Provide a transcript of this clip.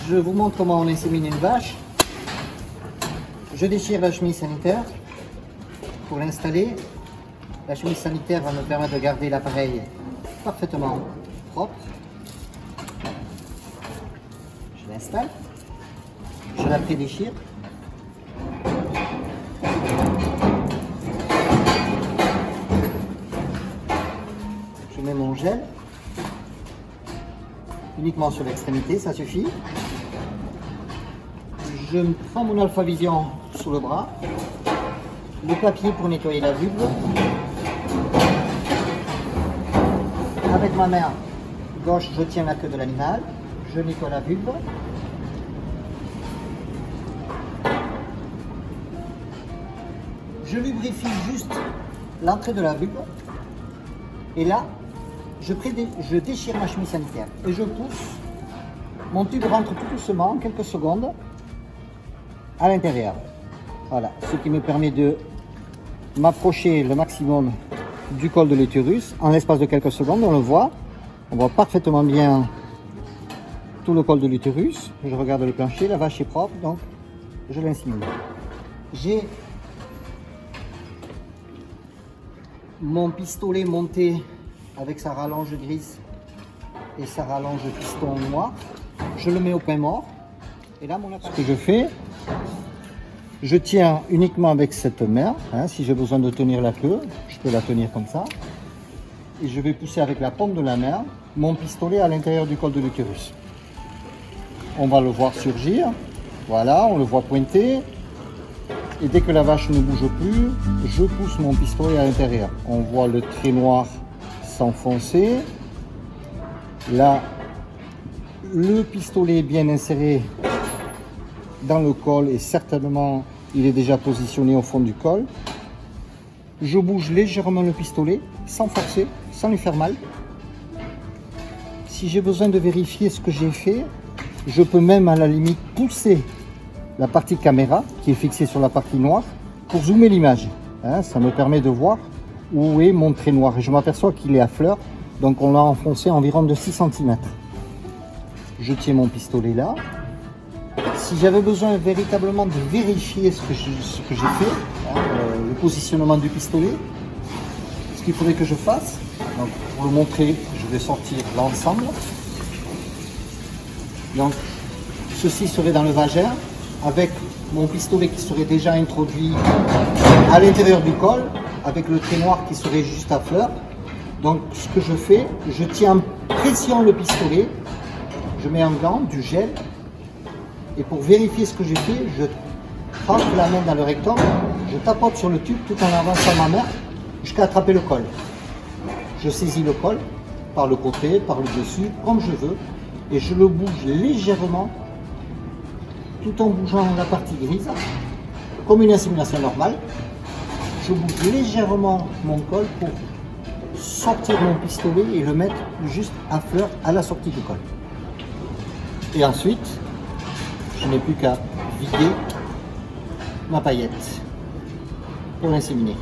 Je vous montre comment on insémine une vache. Je déchire la chemise sanitaire pour l'installer. La chemise sanitaire va me permettre de garder l'appareil parfaitement propre. Je l'installe. Je la prédéchire. Je mets mon gel. Uniquement sur l'extrémité, ça suffit. Je prends mon Alpha Vision sous le bras. Le papier pour nettoyer la vulve. Avec ma main gauche, je tiens la queue de l'animal. Je nettoie la vulve. Je lubrifie juste l'entrée de la vulve. Et là, je déchire ma chemise sanitaire et je pousse. Mon tube rentre tout doucement, en quelques secondes, à l'intérieur. Voilà, ce qui me permet de m'approcher le maximum du col de l'utérus. En l'espace de quelques secondes, on voit parfaitement bien tout le col de l'utérus. Je regarde le plancher, la vache est propre, donc je l'insémine. J'ai mon pistolet monté avec sa rallonge grise et sa rallonge piston noir. Je le mets au point mort. Et là, ce que je fais, je tiens uniquement avec cette main. Si j'ai besoin de tenir la queue, je peux la tenir comme ça. Et je vais pousser avec la paume de la main mon pistolet à l'intérieur du col de l'utérus. On va le voir surgir. Voilà, on le voit pointer. Et dès que la vache ne bouge plus, je pousse mon pistolet à l'intérieur. On voit le trait noir s'enfoncer. Là, le pistolet est bien inséré dans le col et certainement il est déjà positionné au fond du col. Je bouge légèrement le pistolet sans forcer, sans lui faire mal. Si j'ai besoin de vérifier ce que j'ai fait, je peux même à la limite pousser la partie caméra qui est fixée sur la partie noire pour zoomer l'image. Ça me permet de voir où est mon trait noir et je m'aperçois qu'il est à fleur, donc on l'a enfoncé environ de 6 cm. Je tiens mon pistolet là. Si j'avais besoin véritablement de vérifier ce que j'ai fait, le positionnement du pistolet, ce qu'il faudrait que je fasse, donc pour le montrer, je vais sortir l'ensemble. Donc ceci serait dans le vagin avec mon pistolet qui serait déjà introduit à l'intérieur du col avec le trait noir qui serait juste à fleur. Donc ce que je fais, je tiens en pression le pistolet, je mets en gant du gel et pour vérifier ce que j'ai fait, je trempe la main dans le rectum, je tapote sur le tube tout en avançant ma main jusqu'à attraper le col. Je saisis le col par le côté, par le dessus, comme je veux et je le bouge légèrement tout en bougeant la partie grise, comme une insémination normale. Je bouge légèrement mon col pour sortir mon pistolet et le mettre juste à fleur à la sortie du col. Et ensuite, je n'ai plus qu'à vider ma paillette pour l'inséminer.